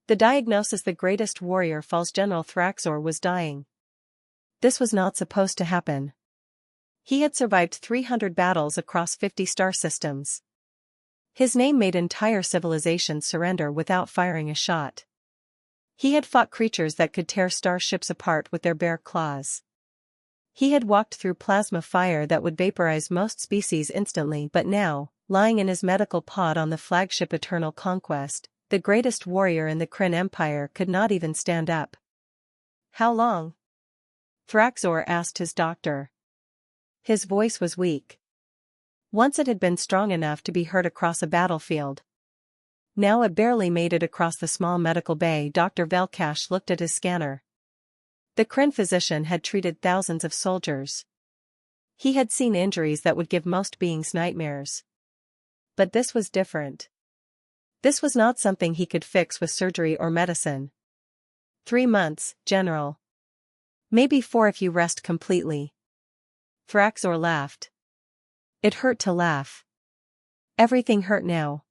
The diagnosis: the greatest warrior falls. General Thraxor was dying. This was not supposed to happen. He had survived 300 battles across 50 star systems. His name made entire civilizations surrender without firing a shot. He had fought creatures that could tear starships apart with their bare claws. He had walked through plasma fire that would vaporize most species instantly, but now, lying in his medical pod on the flagship Eternal Conquest, the greatest warrior in the Kryn Empire could not even stand up. How long? Thraxor asked his doctor. His voice was weak. Once it had been strong enough to be heard across a battlefield. Now it barely made it across the small medical bay. Dr. Velkash looked at his scanner. The Kryn physician had treated thousands of soldiers. He had seen injuries that would give most beings nightmares. But this was different. This was not something he could fix with surgery or medicine. 3 months, General. Maybe 4 if you rest completely. Thraxor laughed. It hurt to laugh. Everything hurt now.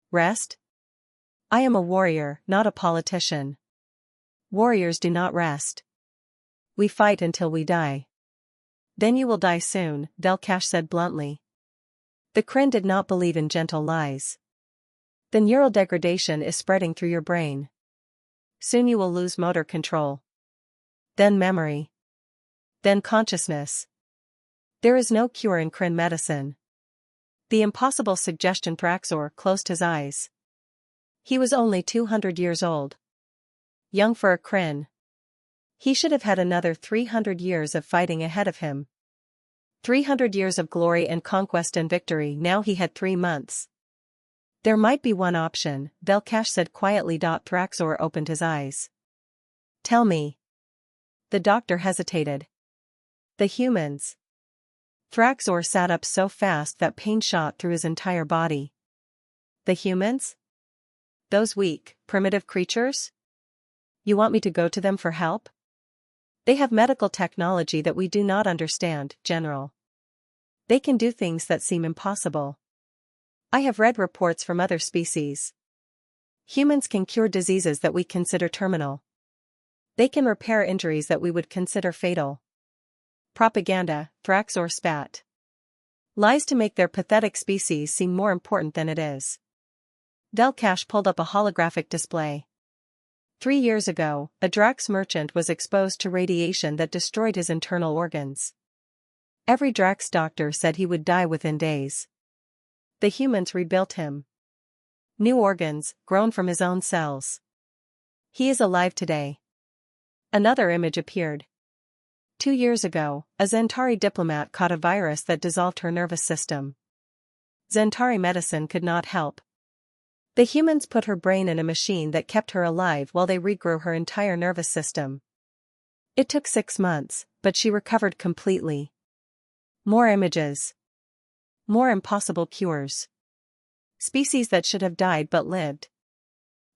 Rest? I am a warrior, not a politician. Warriors do not rest. We fight until we die. Then you will die soon, Velkash said bluntly. The Kryn did not believe in gentle lies. The neural degradation is spreading through your brain. Soon you will lose motor control. Then memory. Then consciousness. There is no cure in Kryn medicine. The impossible suggestion. Thraxor closed his eyes. He was only 200 years old. Young for a Kryn. He should have had another 300 years of fighting ahead of him. 300 years of glory and conquest and victory. Now he had 3 months. There might be one option, Velkash said quietly. Thraxor opened his eyes. Tell me. The doctor hesitated. The humans. Thraxor sat up so fast that pain shot through his entire body. The humans? Those weak, primitive creatures? You want me to go to them for help? They have medical technology that we do not understand, General. They can do things that seem impossible. I have read reports from other species. Humans can cure diseases that we consider terminal. They can repair injuries that we would consider fatal. Propaganda, Thraxor spat. Lies to make their pathetic species seem more important than it is. Velkash pulled up a holographic display. 3 years ago, a Drax merchant was exposed to radiation that destroyed his internal organs. Every Drax doctor said he would die within days. The humans rebuilt him. New organs, grown from his own cells. He is alive today. Another image appeared. 2 years ago, a Zentari diplomat caught a virus that dissolved her nervous system. Zentari medicine could not help. The humans put her brain in a machine that kept her alive while they regrew her entire nervous system. It took 6 months, but she recovered completely. More images. More impossible cures. Species that should have died but lived.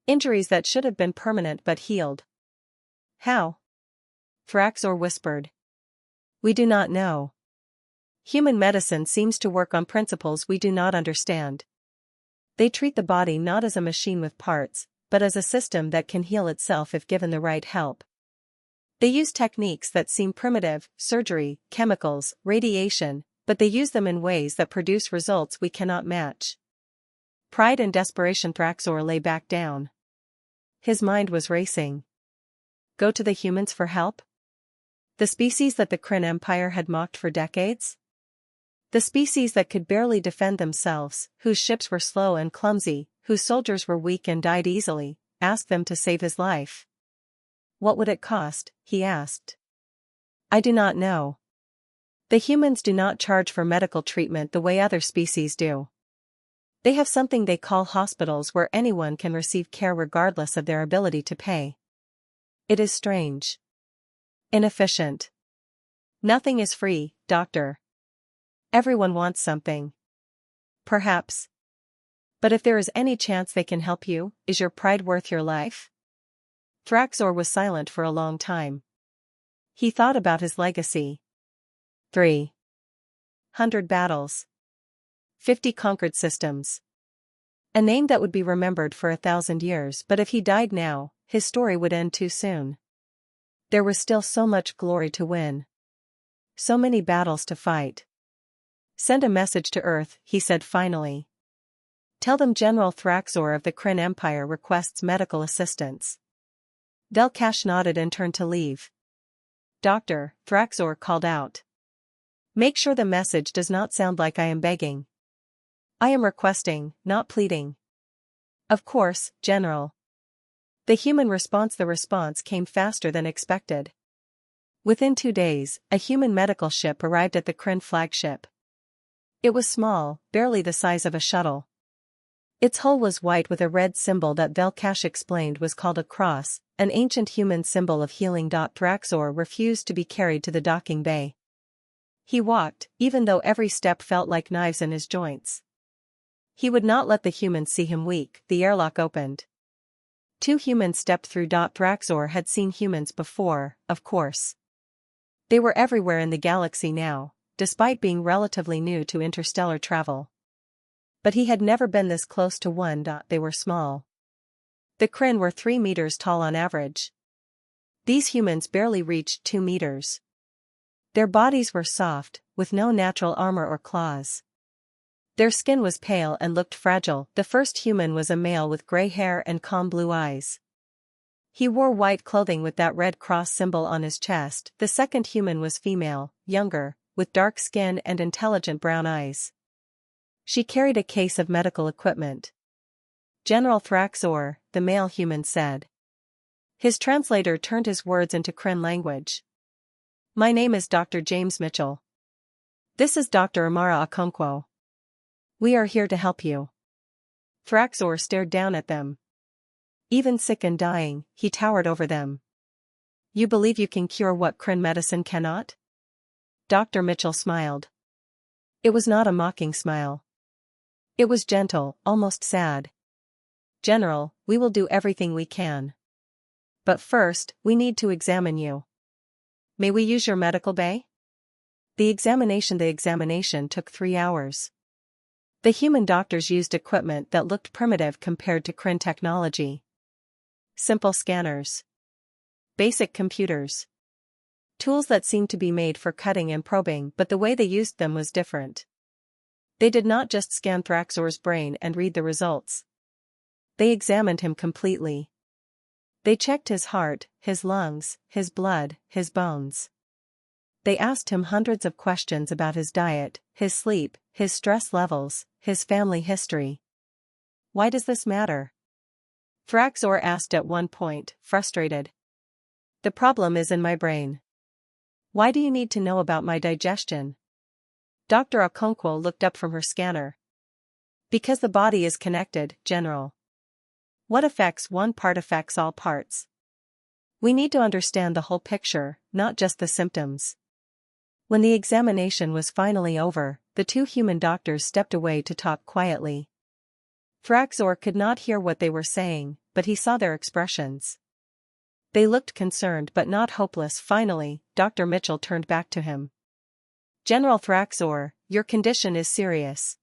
Injuries that should have been permanent but healed. How? Thraxor whispered. We do not know. Human medicine seems to work on principles we do not understand. They treat the body not as a machine with parts, but as a system that can heal itself if given the right help. They use techniques that seem primitive, surgery, chemicals, radiation, but they use them in ways that produce results we cannot match. Pride and desperation. Thraxor lay back down. His mind was racing. Go to the humans for help? The species that the Kryn Empire had mocked for decades? The species that could barely defend themselves, whose ships were slow and clumsy, whose soldiers were weak and died easily, ask them to save his life. What would it cost? He asked. I do not know. The humans do not charge for medical treatment the way other species do. They have something they call hospitals where anyone can receive care regardless of their ability to pay. It is strange. Inefficient. Nothing is free, doctor. Everyone wants something. Perhaps. But if there is any chance they can help you, is your pride worth your life? Thraxor was silent for a long time. He thought about his legacy. 300 battles. 50 conquered systems. A name that would be remembered for 1,000 years, but if he died now, his story would end too soon. There was still so much glory to win. So many battles to fight. Send a message to Earth, he said finally. Tell them General Thraxor of the Kryn Empire requests medical assistance. Velkash nodded and turned to leave. Doctor, Thraxor called out. Make sure the message does not sound like I am begging. I am requesting, not pleading. Of course, General. The response came faster than expected. Within 2 days, a human medical ship arrived at the Kryn flagship. It was small, barely the size of a shuttle. Its hull was white with a red symbol that Velkash explained was called a cross, an ancient human symbol of healing. Thraxor refused to be carried to the docking bay. He walked, even though every step felt like knives in his joints. He would not let the humans see him weak. The airlock opened. 2 humans stepped through. Thraxor had seen humans before, of course. They were everywhere in the galaxy now, despite being relatively new to interstellar travel. But he had never been this close to one. They were small. The Kryn were 3 meters tall on average. These humans barely reached 2 meters. Their bodies were soft, with no natural armor or claws. Their skin was pale and looked fragile. The first human was a male with gray hair and calm blue eyes. He wore white clothing with that red cross symbol on his chest. The second human was female, younger, with dark skin and intelligent brown eyes. She carried a case of medical equipment. General Thraxor, the male human said. His translator turned his words into Kryn language. My name is Dr. James Mitchell. This is Dr. Amara Okonkwo. We are here to help you. Thraxor stared down at them. Even sick and dying, he towered over them. You believe you can cure what Kryn medicine cannot? Dr. Mitchell smiled. It was not a mocking smile. It was gentle, almost sad. General, we will do everything we can. But first, we need to examine you. May we use your medical bay? The examination took 3 hours. The human doctors used equipment that looked primitive compared to Kryn technology. Simple scanners. Basic computers. Tools that seemed to be made for cutting and probing, but the way they used them was different. They did not just scan Thraxor's brain and read the results. They examined him completely. They checked his heart, his lungs, his blood, his bones. They asked him hundreds of questions about his diet, his sleep, his stress levels, his family history. Why does this matter? Thraxor asked at one point, frustrated. The problem is in my brain. Why do you need to know about my digestion? Dr. Okonkwo looked up from her scanner. Because the body is connected, General. What affects one part affects all parts. We need to understand the whole picture, not just the symptoms. When the examination was finally over, the 2 human doctors stepped away to talk quietly. Thraxor could not hear what they were saying, but he saw their expressions. They looked concerned but not hopeless. Finally, Dr. Mitchell turned back to him. General Thraxor, your condition is serious.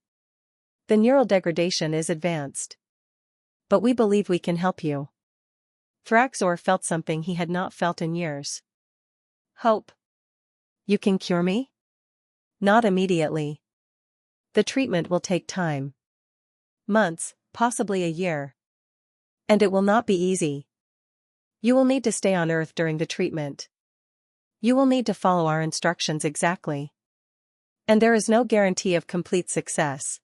The neural degradation is advanced. But we believe we can help you. Thraxor felt something he had not felt in years. Hope. You can cure me? Not immediately. The treatment will take time. Months, possibly a year. And it will not be easy. You will need to stay on Earth during the treatment. You will need to follow our instructions exactly. And there is no guarantee of complete success.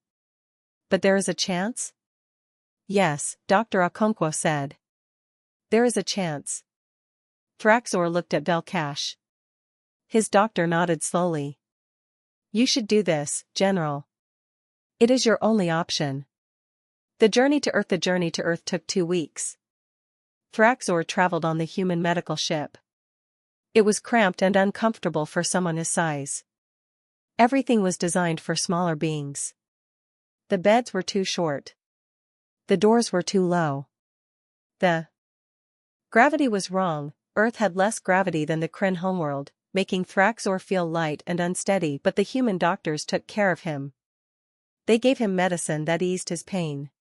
But there is a chance? Yes, Dr. Okonkwo said. There is a chance. Thraxor looked at Velkash. His doctor nodded slowly. You should do this, General. It is your only option. The journey to Earth took 2 weeks. Thraxor traveled on the human medical ship. It was cramped and uncomfortable for someone his size. Everything was designed for smaller beings. The beds were too short. The doors were too low. The gravity was wrong. Earth had less gravity than the Kryn homeworld, making Thraxor feel light and unsteady, but the human doctors took care of him. They gave him medicine that eased his pain.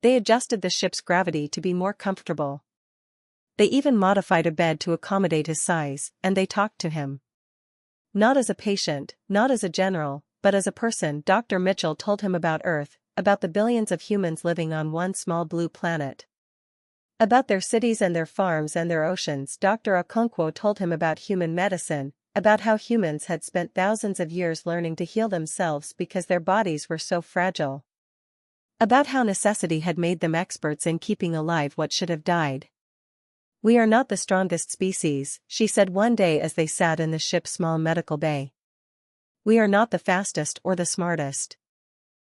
They adjusted the ship's gravity to be more comfortable. They even modified a bed to accommodate his size, and they talked to him. Not as a patient, not as a general, but as a person. Dr. Mitchell told him about Earth, about the billions of humans living on one small blue planet. About their cities and their farms and their oceans. Dr. Okonkwo told him about human medicine, about how humans had spent thousands of years learning to heal themselves because their bodies were so fragile. About how necessity had made them experts in keeping alive what should have died. "We are not the strongest species," she said one day as they sat in the ship's small medical bay. "We are not the fastest or the smartest.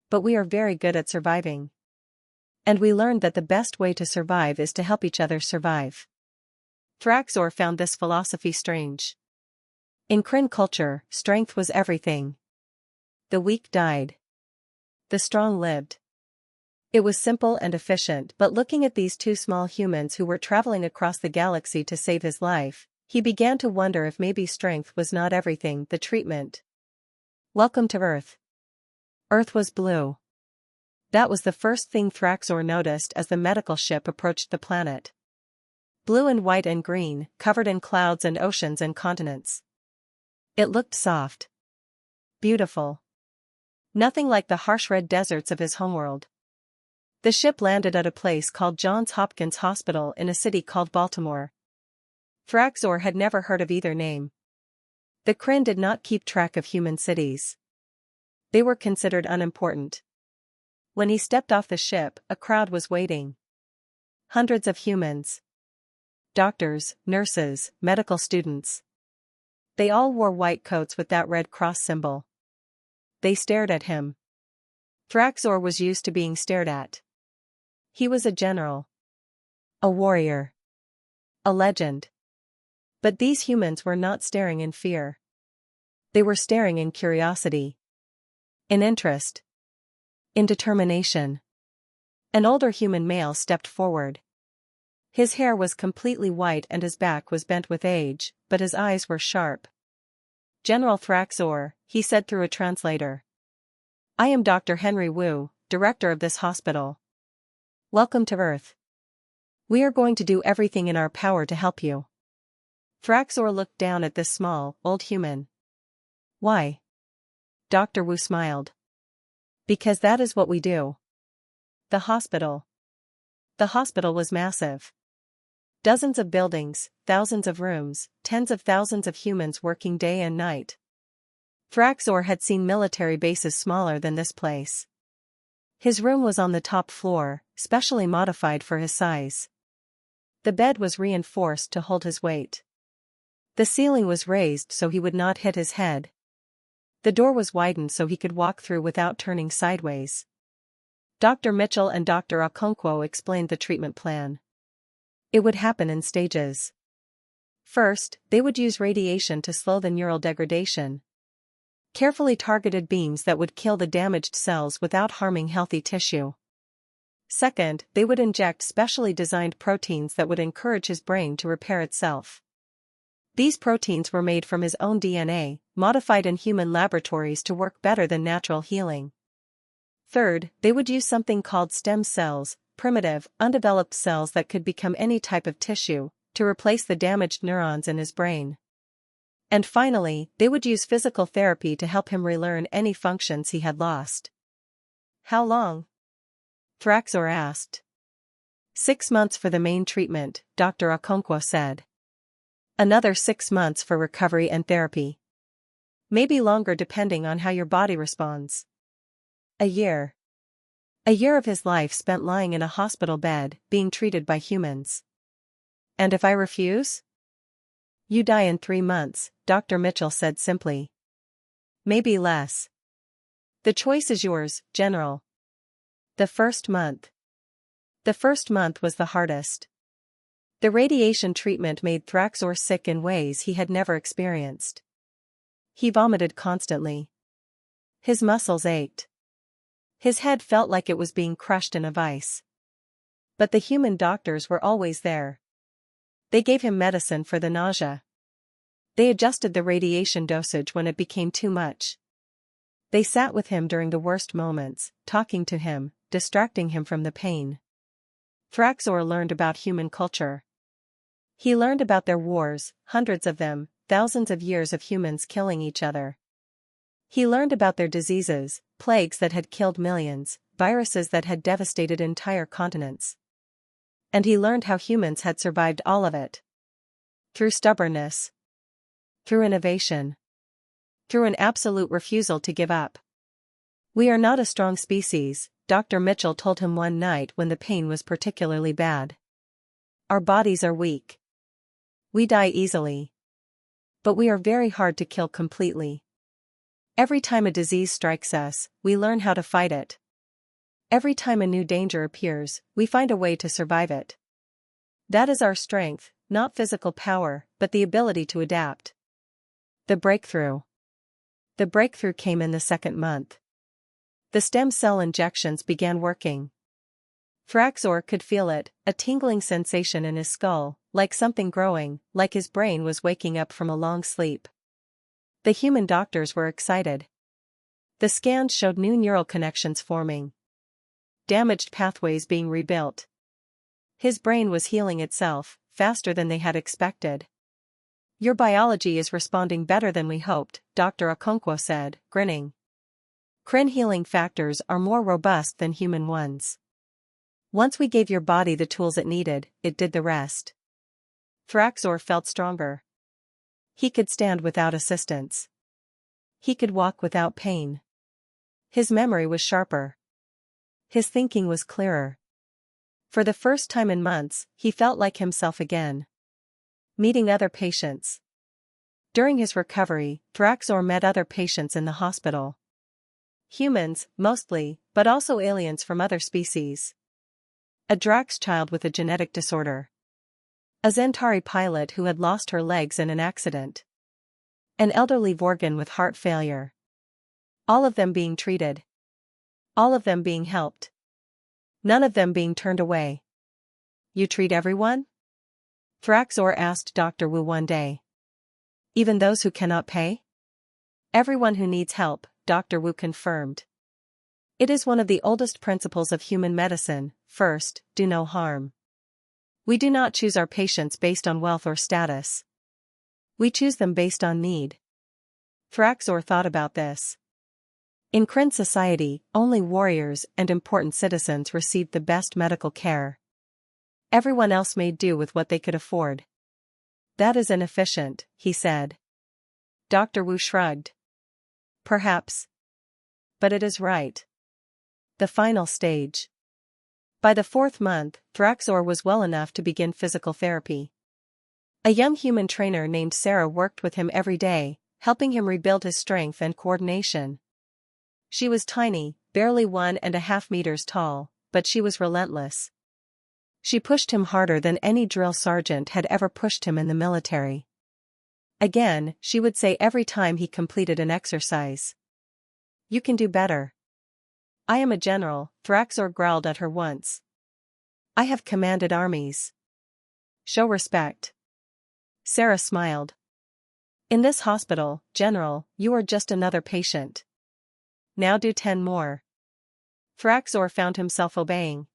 But we are very good at surviving. And we learned that the best way to survive is to help each other survive." Thraxor found this philosophy strange. In Kryn culture, strength was everything. The weak died. The strong lived. It was simple and efficient, but looking at these two small humans who were traveling across the galaxy to save his life, he began to wonder if maybe strength was not everything. The treatment. "Welcome to Earth." Earth was blue. That was the first thing Thraxor noticed as the medical ship approached the planet. Blue and white and green, covered in clouds and oceans and continents. It looked soft. Beautiful. Nothing like the harsh red deserts of his homeworld. The ship landed at a place called Johns Hopkins Hospital in a city called Baltimore. Thraxor had never heard of either name. The Kryn did not keep track of human cities. They were considered unimportant. When he stepped off the ship, a crowd was waiting. Hundreds of humans. Doctors, nurses, medical students. They all wore white coats with that red cross symbol. They stared at him. Thraxor was used to being stared at. He was a general. A warrior. A legend. But these humans were not staring in fear. They were staring in curiosity. In interest. In determination. An older human male stepped forward. His hair was completely white and his back was bent with age, but his eyes were sharp. "General Thraxor," he said through a translator. "I am Dr. Henry Wu, director of this hospital. Welcome to Earth. We are going to do everything in our power to help you." Thraxor looked down at this small, old human. "Why?" Dr. Wu smiled. "Because that is what we do." The hospital. The hospital was massive. Dozens of buildings, thousands of rooms, tens of thousands of humans working day and night. Thraxor had seen military bases smaller than this place. His room was on the top floor, specially modified for his size. The bed was reinforced to hold his weight. The ceiling was raised so he would not hit his head. The door was widened so he could walk through without turning sideways. Dr. Mitchell and Dr. Okonkwo explained the treatment plan. It would happen in stages. First, they would use radiation to slow the neural degradation. Carefully targeted beams that would kill the damaged cells without harming healthy tissue. Second, they would inject specially designed proteins that would encourage his brain to repair itself. These proteins were made from his own DNA, modified in human laboratories to work better than natural healing. Third, they would use something called stem cells, primitive, undeveloped cells that could become any type of tissue, to replace the damaged neurons in his brain. And finally, they would use physical therapy to help him relearn any functions he had lost. "How long?" Thraxor asked. 6 months for the main treatment, Dr. Okonkwo said. Another 6 months for recovery and therapy. Maybe longer depending on how your body responds. A year. A year of his life spent lying in a hospital bed, being treated by humans. "And if I refuse?" "You die in 3 months, Dr. Mitchell said simply. "Maybe less. The choice is yours, General." The first month. The first month was the hardest. The radiation treatment made Thraxor sick in ways he had never experienced. He vomited constantly. His muscles ached. His head felt like it was being crushed in a vice. But the human doctors were always there. They gave him medicine for the nausea. They adjusted the radiation dosage when it became too much. They sat with him during the worst moments, talking to him, distracting him from the pain. Thraxor learned about human culture. He learned about their wars, hundreds of them, thousands of years of humans killing each other. He learned about their diseases, plagues that had killed millions, viruses that had devastated entire continents. And he learned how humans had survived all of it. Through stubbornness. Through innovation. Through an absolute refusal to give up. "We are not a strong species," Dr. Mitchell told him one night when the pain was particularly bad. "Our bodies are weak. We die easily. But we are very hard to kill completely. Every time a disease strikes us, we learn how to fight it. Every time a new danger appears, we find a way to survive it. That is our strength, not physical power, but the ability to adapt." The breakthrough. The breakthrough came in the second month. The stem cell injections began working. Thraxor could feel it, a tingling sensation in his skull, like something growing, like his brain was waking up from a long sleep. The human doctors were excited. The scans showed new neural connections forming. Damaged pathways being rebuilt. His brain was healing itself, faster than they had expected. "Your biology is responding better than we hoped," Dr. Okonkwo said, grinning. "Crin healing factors are more robust than human ones. Once we gave your body the tools it needed, it did the rest." Thraxor felt stronger. He could stand without assistance. He could walk without pain. His memory was sharper. His thinking was clearer. For the first time in months, he felt like himself again. Meeting other patients. During his recovery, Thraxor met other patients in the hospital. Humans, mostly, but also aliens from other species. A Drax child with a genetic disorder. A Zentari pilot who had lost her legs in an accident. An elderly Vorgan with heart failure. All of them being treated. All of them being helped. None of them being turned away. "You treat everyone?" Thraxor asked Dr. Wu one day. "Even those who cannot pay?" "Everyone who needs help," Dr. Wu confirmed. "It is one of the oldest principles of human medicine: first, do no harm. We do not choose our patients based on wealth or status. We choose them based on need." Thraxor thought about this. In Kryn society, only warriors and important citizens received the best medical care. Everyone else made do with what they could afford. "That is inefficient," he said. Dr. Wu shrugged. "Perhaps. But it is right." The final stage. By the fourth month, Thraxor was well enough to begin physical therapy. A young human trainer named Sarah worked with him every day, helping him rebuild his strength and coordination. She was tiny, barely 1.5 meters tall, but she was relentless. She pushed him harder than any drill sergeant had ever pushed him in the military. Again, she would say every time he completed an exercise. "You can do better." "I am a general," Thraxor growled at her once. "I have commanded armies. Show respect." Sarah smiled. "In this hospital, General, you are just another patient. Now do 10 more." Thraxor found himself obeying.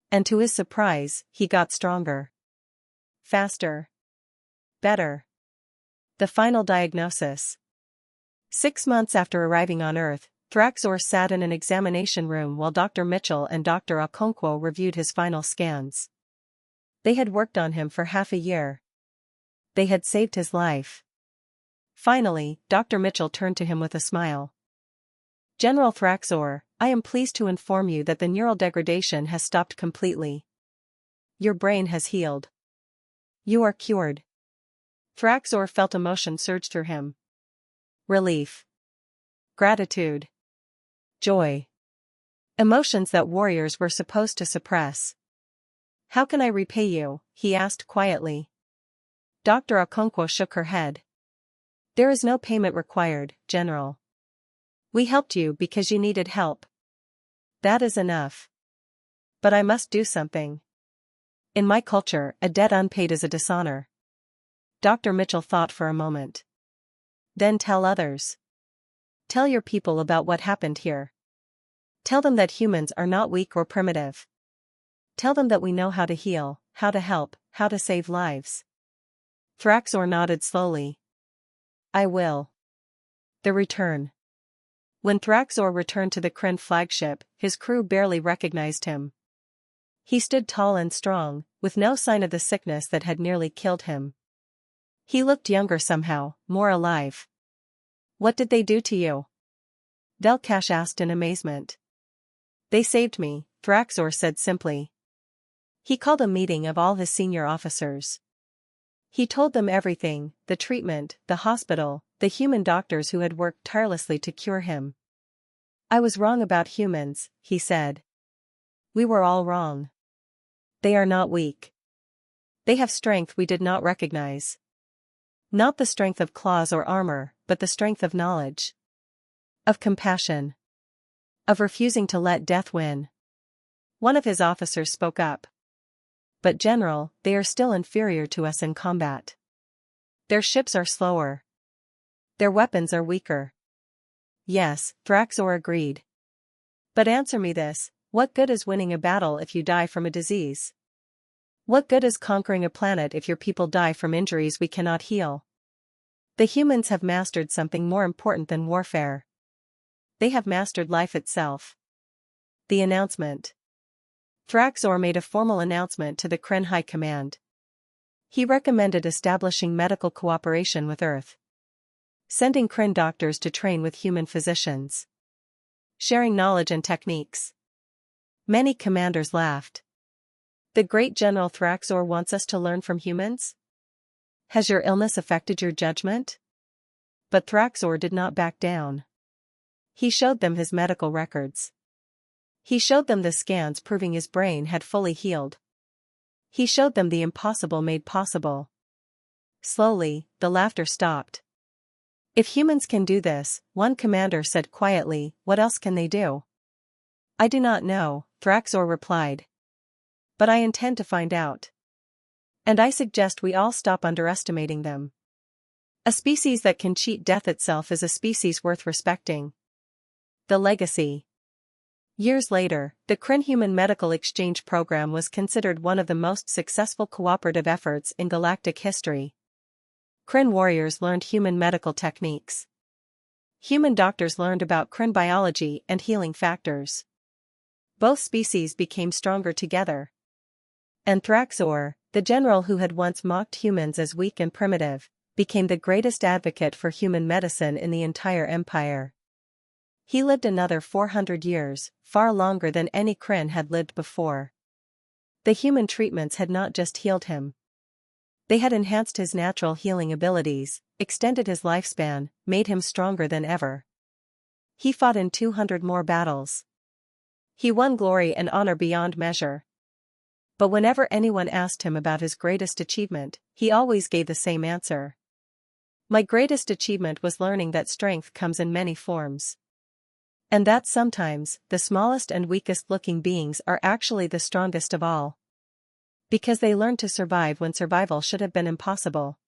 And to his surprise, he got stronger. Faster. Better. The final diagnosis. 6 months after arriving on Earth, Thraxor sat in an examination room while Dr. Mitchell and Dr. Okonkwo reviewed his final scans. They had worked on him for half a year. They had saved his life. Finally, Dr. Mitchell turned to him with a smile. "General Thraxor, I am pleased to inform you that the neural degradation has stopped completely. Your brain has healed. You are cured." Thraxor felt emotion surge through him. Relief. Gratitude. Joy. Emotions that warriors were supposed to suppress. "How can I repay you?" he asked quietly. Dr. Okonkwo shook her head. "There is no payment required, General. We helped you because you needed help. That is enough. But I must do something. In my culture, a debt unpaid is a dishonor." Dr. Mitchell thought for a moment. "Then tell others. Tell your people about what happened here. Tell them that humans are not weak or primitive. Tell them that we know how to heal, how to help, how to save lives. Thraxor nodded slowly. I will. The return. When Thraxor returned to the Kryn flagship, his crew barely recognized him. He stood tall and strong, with no sign of the sickness that had nearly killed him. He looked younger somehow, more alive. What did they do to you? Delcash asked in amazement. They saved me, Thraxor said simply. He called a meeting of all his senior officers. He told them everything, the treatment, the hospital, the human doctors who had worked tirelessly to cure him. I was wrong about humans, he said. We were all wrong. They are not weak. They have strength we did not recognize. Not the strength of claws or armor, but the strength of knowledge. Of compassion. Of refusing to let death win. One of his officers spoke up. But General, they are still inferior to us in combat. Their ships are slower. Their weapons are weaker. Yes, Thraxor agreed. But answer me this, what good is winning a battle if you die from a disease? What good is conquering a planet if your people die from injuries we cannot heal? The humans have mastered something more important than warfare. They have mastered life itself. The announcement. Thraxor made a formal announcement to the Kryn High Command. He recommended establishing medical cooperation with Earth. Sending Kryn doctors to train with human physicians. Sharing knowledge and techniques. Many commanders laughed. The great General Thraxor wants us to learn from humans? Has your illness affected your judgment? But Thraxor did not back down. He showed them his medical records. He showed them the scans proving his brain had fully healed. He showed them the impossible made possible. Slowly, the laughter stopped. If humans can do this, one commander said quietly, what else can they do? I do not know, Thraxor replied. But I intend to find out. And I suggest we all stop underestimating them. A species that can cheat death itself is a species worth respecting. The legacy. Years later, the Kryn Human Medical Exchange Program was considered one of the most successful cooperative efforts in galactic history. Kryn warriors learned human medical techniques. Human doctors learned about Kryn biology and healing factors. Both species became stronger together. And Thraxor, the general who had once mocked humans as weak and primitive, became the greatest advocate for human medicine in the entire empire. He lived another 400 years, far longer than any Kryn had lived before. The human treatments had not just healed him. They had enhanced his natural healing abilities, extended his lifespan, made him stronger than ever. He fought in 200 more battles. He won glory and honor beyond measure. But whenever anyone asked him about his greatest achievement, he always gave the same answer. My greatest achievement was learning that strength comes in many forms. And that sometimes, the smallest and weakest-looking beings are actually the strongest of all. Because they learned to survive when survival should have been impossible.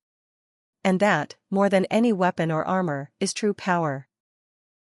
And that, more than any weapon or armor, is true power.